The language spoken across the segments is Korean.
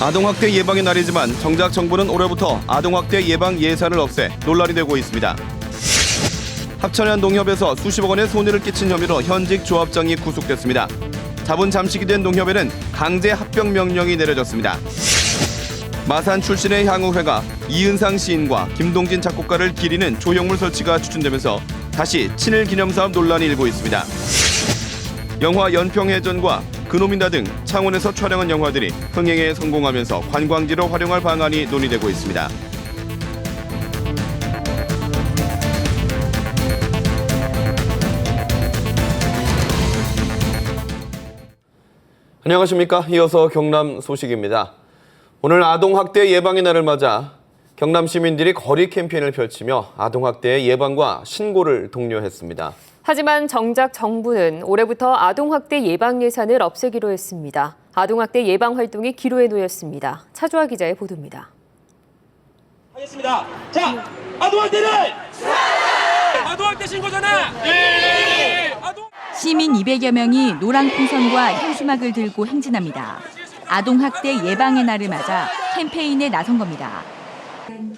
아동학대 예방의 날이지만 정작 정부는 올해부터 아동학대 예방 예산을 없애 논란이 되고 있습니다. 합천현 농협에서 수십억 원의 손해를 끼친 혐의로 현직 조합장이 구속됐습니다. 자본 잠식이 된 농협에는 강제 합병 명령이 내려졌습니다. 마산 출신의 향후회가 이은상 시인과 김동진 작곡가를 기리는 조형물 설치가 추진되면서 다시 친일 기념사업 논란이 일고 있습니다. 영화 연평해전과 그놈인다 등 창원에서 촬영한 영화들이 흥행에 성공하면서 관광지로 활용할 방안이 논의되고 있습니다. 안녕하십니까. 이어서 경남 소식입니다. 오늘 아동학대 예방의 날을 맞아 경남 시민들이 거리 캠페인을 펼치며 아동학대 예방과 신고를 독려했습니다. 하지만 정작 정부는 올해부터 아동학대 예방 예산을 없애기로 했습니다. 아동학대 예방 활동이 기로에 놓였습니다. 차주아 기자의 보도입니다. 하겠습니다. 자, 아동학대를! 아동학대 신고잖아! 시민 200여 명이 노랑 풍선과 현수막을 들고 행진합니다. 아동학대 예방의 날을 맞아 캠페인에 나선 겁니다.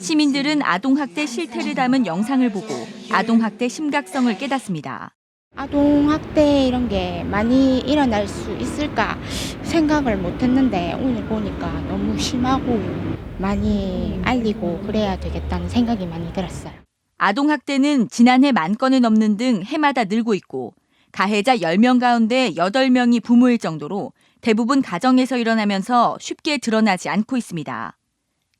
시민들은 아동학대 실태를 담은 영상을 보고 아동학대 심각성을 깨닫습니다. 아동학대 이런 게 많이 일어날 수 있을까 생각을 못했는데 오늘 보니까 너무 심하고 많이 알리고 그래야 되겠다는 생각이 많이 들었어요. 아동학대는 지난해 10,000건을 넘는 등 해마다 늘고 있고 가해자 10명 가운데 8명이 부모일 정도로 대부분 가정에서 일어나면서 쉽게 드러나지 않고 있습니다.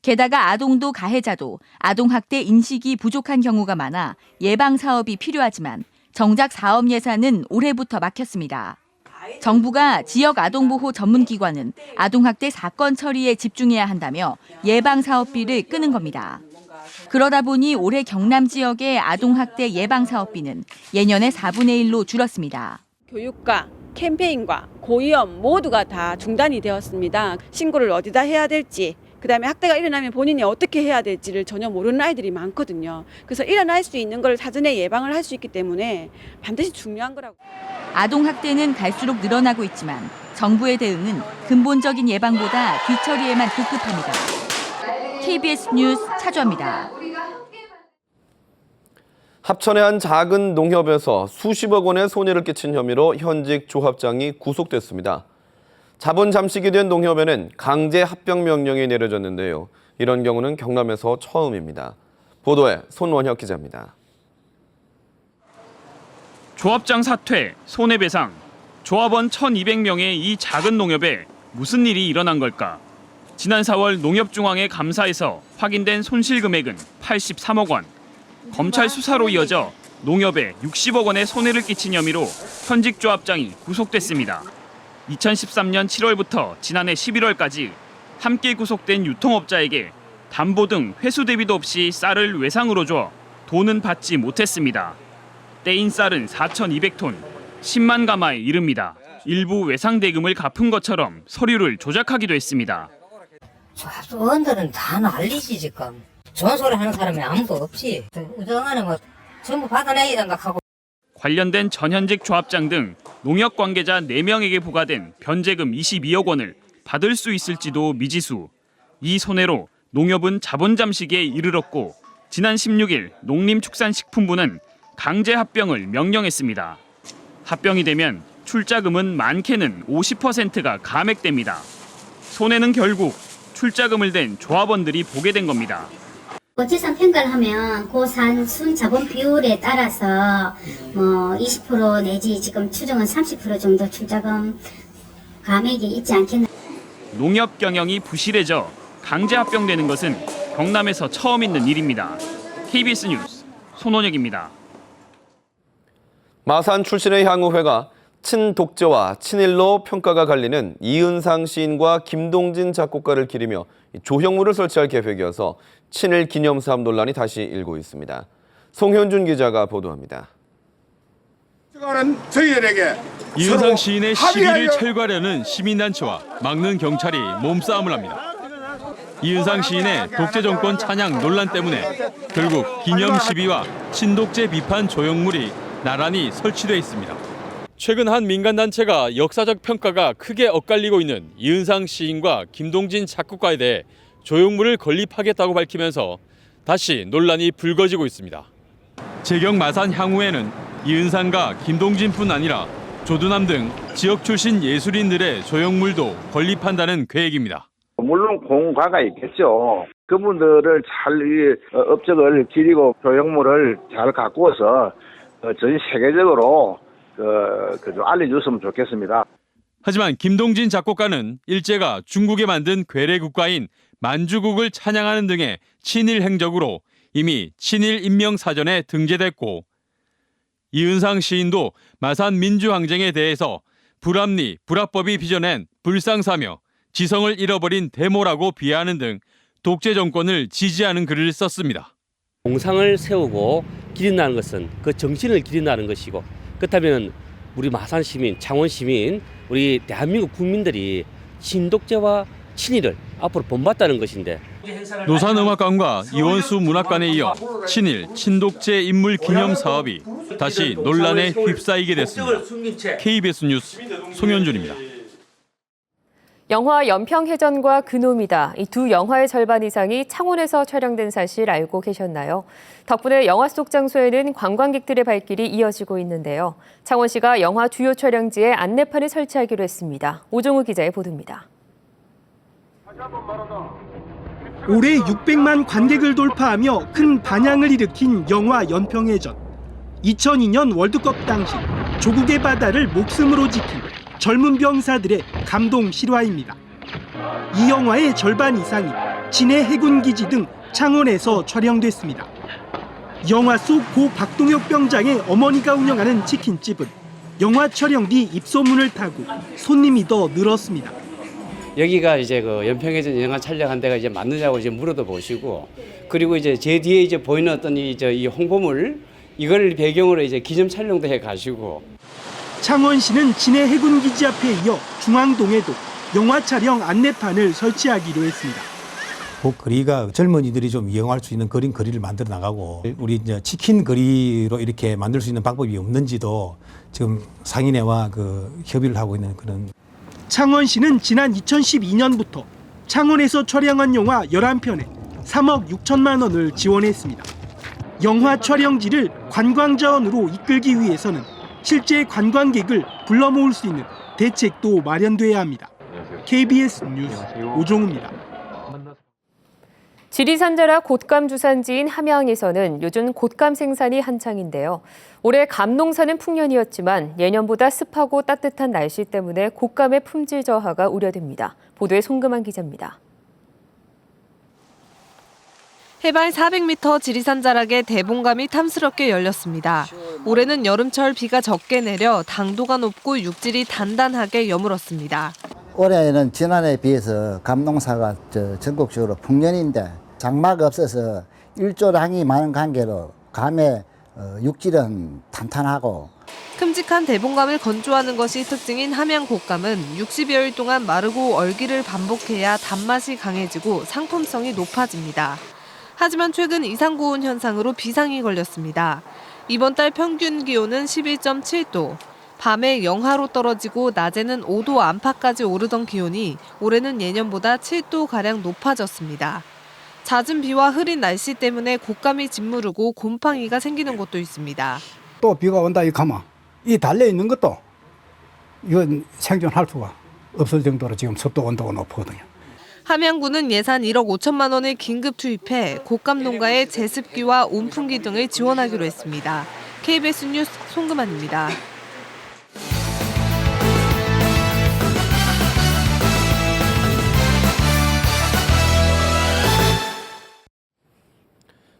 게다가 아동도 가해자도 아동학대 인식이 부족한 경우가 많아 예방 사업이 필요하지만 정작 사업 예산은 올해부터 막혔습니다. 정부가 지역 아동보호 전문기관은 아동학대 사건 처리에 집중해야 한다며 예방 사업비를 끄는 겁니다. 그러다 보니 올해 경남 지역의 아동학대 예방 사업비는 예년의 4분의 1로 줄었습니다. 교육과 캠페인과 고위험 모두가 다 중단이 되었습니다. 신고를 어디다 해야 될지, 그다음에 학대가 일어나면 본인이 어떻게 해야 될지를 전혀 모르는 아이들이 많거든요. 그래서 일어날 수 있는 걸 사전에 예방을 할 수 있기 때문에 반드시 중요한 거라고. 아동학대는 갈수록 늘어나고 있지만 정부의 대응은 근본적인 예방보다 뒤처리에만 급급합니다. KBS 뉴스 차주아입니다. 합천의 한 작은 농협에서 수십억 원의 손해를 끼친 혐의로 현직 조합장이 구속됐습니다. 자본 잠식이 된 농협에는 강제 합병 명령이 내려졌는데요. 이런 경우는 경남에서 처음입니다. 보도에 손원혁 기자입니다. 조합장 사퇴, 손해배상, 조합원 1,200명의 이 작은 농협에 무슨 일이 일어난 걸까? 지난 4월 농협중앙회 감사에서 확인된 손실 금액은 83억 원. 검찰 수사로 이어져 농협에 60억 원의 손해를 끼친 혐의로 현직 조합장이 구속됐습니다. 2013년 7월부터 지난해 11월까지 함께 구속된 유통업자에게 담보 등 회수 대비도 없이 쌀을 외상으로 줘 돈은 받지 못했습니다. 떼인 쌀은 4,200톤, 10만 가마에 이릅니다. 일부 외상 대금을 갚은 것처럼 서류를 조작하기도 했습니다. 조합원들은 다 난리지 지금. 좋은 소리 하는 사람이 아무도 없지. 우정하는 뭐 전부 받아내야 된다 하고. 관련된 전현직 조합장 등 농협 관계자 4명에게 부과된 변제금 22억 원을 받을 수 있을지도 미지수. 이 손해로 농협은 자본 잠식에 이르렀고 지난 16일 농림축산식품부는 강제 합병을 명령했습니다. 합병이 되면 출자금은 많게는 50%가 감액됩니다. 손해는 결국 출자금을 댄 조합원들이 보게 된 겁니다. 재산 평가를 하면 그 순 자본 비율에 따라서 뭐 20% 내지 지금 추정은 30% 정도 출자금 감액이 있지 않겠나. 농협 경영이 부실해져 강제 합병되는 것은 경남에서 처음 있는 일입니다. KBS 뉴스 손원혁입니다. 마산 출신의 향후회가 친독재와 친일로 평가가 갈리는 이은상 시인과 김동진 작곡가를 기리며 조형물을 설치할 계획이어서 친일 기념사업 논란이 다시 일고 있습니다. 송현준 기자가 보도합니다. 저희들에게 이은상 시인의 시비를 철거하려는 시민단체와 막는 경찰이 몸싸움을 합니다. 이은상 시인의 독재 정권 찬양 논란 때문에 결국 기념 시비와 친독재 비판 조형물이 나란히 설치돼 있습니다. 최근 한 민간단체가 역사적 평가가 크게 엇갈리고 있는 이은상 시인과 김동진 작곡가에 대해 조형물을 건립하겠다고 밝히면서 다시 논란이 불거지고 있습니다. 재경 마산 향후에는 이은상과 김동진뿐 아니라 조두남 등 지역 출신 예술인들의 조형물도 건립한다는 계획입니다. 물론 공과가 있겠죠. 그분들을 잘 업적을 기리고 조형물을 잘 가꾸어서 전 세계적으로 좀 알려줬으면 좋겠습니다. 하지만 김동진 작곡가는 일제가 중국에 만든 괴뢰 국가인 만주국을 찬양하는 등의 친일 행적으로 이미 친일 인명 사전에 등재됐고, 이은상 시인도 마산 민주항쟁에 대해서 불합리, 불합법이 빚어낸 불상사며 지성을 잃어버린 데모라고 비하하는 등 독재 정권을 지지하는 글을 썼습니다. 공상을 세우고 기린다는 것은 그 정신을 기린다는 것이고, 그렇다면 우리 마산 시민, 창원 시민, 우리 대한민국 국민들이 친독재와 친일을 앞으로 본받다는 것인데, 노산음악관과 이원수 문학관에 이어 친일, 친독재 인물 기념 사업이 다시 논란에 휩싸이게 됐습니다. KBS 뉴스 송현준입니다. 영화 연평해전과 그놈이다. 이 두 영화의 절반 이상이 창원에서 촬영된 사실 알고 계셨나요? 덕분에 영화 속 장소에는 관광객들의 발길이 이어지고 있는데요. 창원시가 영화 주요 촬영지에 안내판을 설치하기로 했습니다. 오종우 기자의 보도입니다. 올해 600만 관객을 돌파하며 큰 반향을 일으킨 영화 연평해전. 2002년 월드컵 당시 조국의 바다를 목숨으로 지킨 젊은 병사들의 감동 실화입니다. 이 영화의 절반 이상이 진해 해군기지 등 창원에서 촬영됐습니다. 영화 속 고 박동혁 병장의 어머니가 운영하는 치킨집은 영화 촬영 뒤 입소문을 타고 손님이 더 늘었습니다. 여기가 이제 그 연평해전 영화 촬영한 데가 이제 맞느냐고 이제 물어도 보시고, 그리고 이제 제 뒤에 이제 보이는 어떤 이 홍보물, 이걸 배경으로 이제 기념 촬영도 해 가시고. 창원시는 진해 해군기지 앞에 이어 중앙동에도 영화 촬영 안내판을 설치하기로 했습니다. 그 거리가 젊은이들이 좀 이용할 수 있는 거리를 만들어 나가고, 우리 이제 치킨 거리로 이렇게 만들 수 있는 방법이 없는지도 지금 상인회와 협의를 하고 있는 그런. 창원시는 지난 2012년부터 창원에서 촬영한 영화 11편에 3억 6천만 원을 지원했습니다. 영화 촬영지를 관광자원으로 이끌기 위해서는 실제 관광객을 불러 모을 수 있는 대책도 마련돼야 합니다. KBS 뉴스 오종우입니다. 지리산자라 곶감 주산지인 함양에서는 요즘 곶감 생산이 한창인데요. 올해 감농사는 풍년이었지만 예년보다 습하고 따뜻한 날씨 때문에 곶감의 품질 저하가 우려됩니다. 보도에 송금한 기자입니다. 해발 400m 지리산 자락에 대봉감이 탐스럽게 열렸습니다. 올해는 여름철 비가 적게 내려 당도가 높고 육질이 단단하게 여물었습니다. 올해는 지난해에 비해서 감농사가 전국적으로 풍년인데 장마가 없어서 일조량이 많은 관계로 감의 육질은 탄탄하고, 큼직한 대봉감을 건조하는 것이 특징인 함양 곶감은 60여일 동안 마르고 얼기를 반복해야 단맛이 강해지고 상품성이 높아집니다. 하지만 최근 이상고온 현상으로 비상이 걸렸습니다. 이번 달 평균 기온은 11.7도, 밤에 영하로 떨어지고 낮에는 5도 안팎까지 오르던 기온이 올해는 예년보다 7도가량 높아졌습니다. 잦은 비와 흐린 날씨 때문에 곶감이 짓무르고 곰팡이가 생기는 곳도 있습니다. 또 비가 온다 이 가면 이 달려있는 것도 이건 생존할 수가 없을 정도로 지금 습도 온도가 높거든요. 함양군은 예산 1억 5천만 원을 긴급 투입해 곶감 농가의 제습기와 온풍기 등을 지원하기로 했습니다. KBS 뉴스 송금환입니다.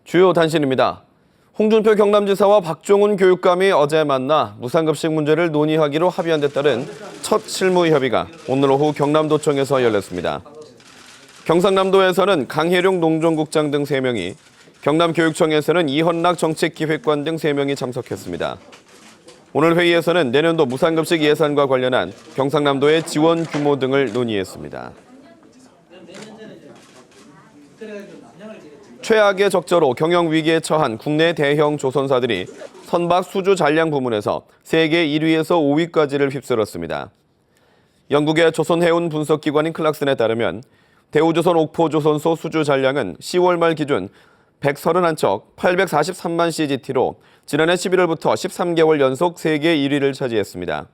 주요 단신입니다. 홍준표 경남지사와 박종훈 교육감이 어제 만나 무상급식 문제를 논의하기로 합의한 데 따른 첫 실무협의가 오늘 오후 경남도청에서 열렸습니다. 경상남도에서는 강혜룡 농정국장 등 3명이, 경남교육청에서는 이헌락 정책기획관 등 3명이 참석했습니다. 오늘 회의에서는 내년도 무상급식 예산과 관련한 경상남도의 지원 규모 등을 논의했습니다. 최악의 적자로 경영 위기에 처한 국내 대형 조선사들이 선박 수주 잔량 부문에서 세계 1위에서 5위까지를 휩쓸었습니다. 영국의 조선해운 분석기관인 클락슨에 따르면 대우조선 옥포조선소 수주 잔량은 10월 말 기준 131척 843만 CGT로 지난해 11월부터 13개월 연속 세계 1위를 차지했습니다.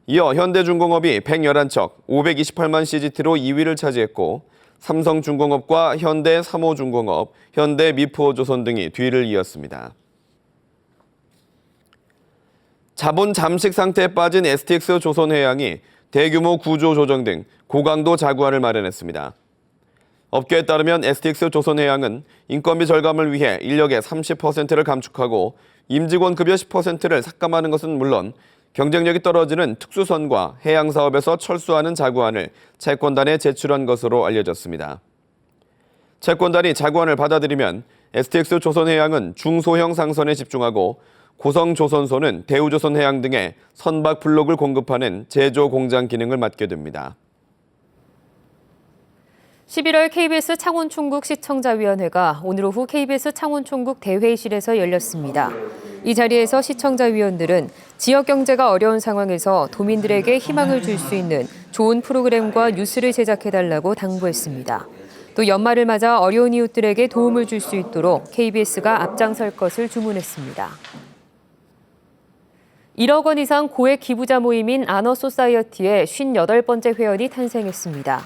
이어 현대중공업이 111척 528만 CGT로 2위를 차지했고 삼성중공업과 현대3호중공업, 현대미포조선 등이 뒤를 이었습니다. 자본 잠식 상태에 빠진 STX 조선해양이 대규모 구조조정 등 고강도 자구안을 마련했습니다. 업계에 따르면 STX 조선해양은 인건비 절감을 위해 인력의 30%를 감축하고 임직원 급여 10%를 삭감하는 것은 물론 경쟁력이 떨어지는 특수선과 해양사업에서 철수하는 자구안을 채권단에 제출한 것으로 알려졌습니다. 채권단이 자구안을 받아들이면 STX 조선해양은 중소형 상선에 집중하고 고성조선소는 대우조선해양 등의 선박 블록을 공급하는 제조 공장 기능을 맡게 됩니다. 11월 KBS 창원총국 시청자위원회가 오늘 오후 KBS 창원총국 대회의실에서 열렸습니다. 이 자리에서 시청자위원들은 지역 경제가 어려운 상황에서 도민들에게 희망을 줄 수 있는 좋은 프로그램과 뉴스를 제작해달라고 당부했습니다. 또 연말을 맞아 어려운 이웃들에게 도움을 줄 수 있도록 KBS가 앞장설 것을 주문했습니다. 1억 원 이상 고액 기부자 모임인 아너소사이어티의 58번째 회원이 탄생했습니다.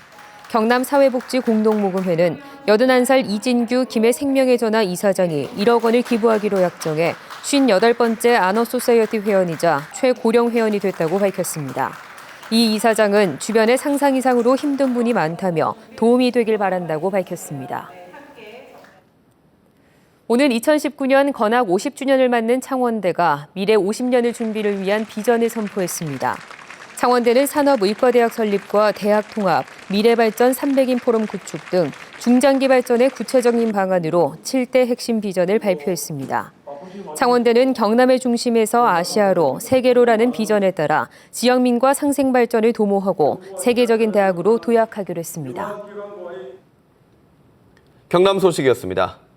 경남사회복지공동모금회는 81살 이진규 김해 생명의전화 이사장이 1억 원을 기부하기로 약정해 58번째 아너소사이어티 회원이자 최고령 회원이 됐다고 밝혔습니다. 이 이사장은 주변에 상상 이상으로 힘든 분이 많다며 도움이 되길 바란다고 밝혔습니다. 오늘 2019년 건학 50주년을 맞는 창원대가 미래 50년을 준비를 위한 비전을 선포했습니다. 창원대는 산업의과대학 설립과 대학 통합, 미래발전 300인 포럼 구축 등 중장기 발전의 구체적인 방안으로 7대 핵심 비전을 발표했습니다. 창원대는 경남의 중심에서 아시아로, 세계로라는 비전에 따라 지역민과 상생발전을 도모하고 세계적인 대학으로 도약하기로 했습니다. 경남 소식이었습니다.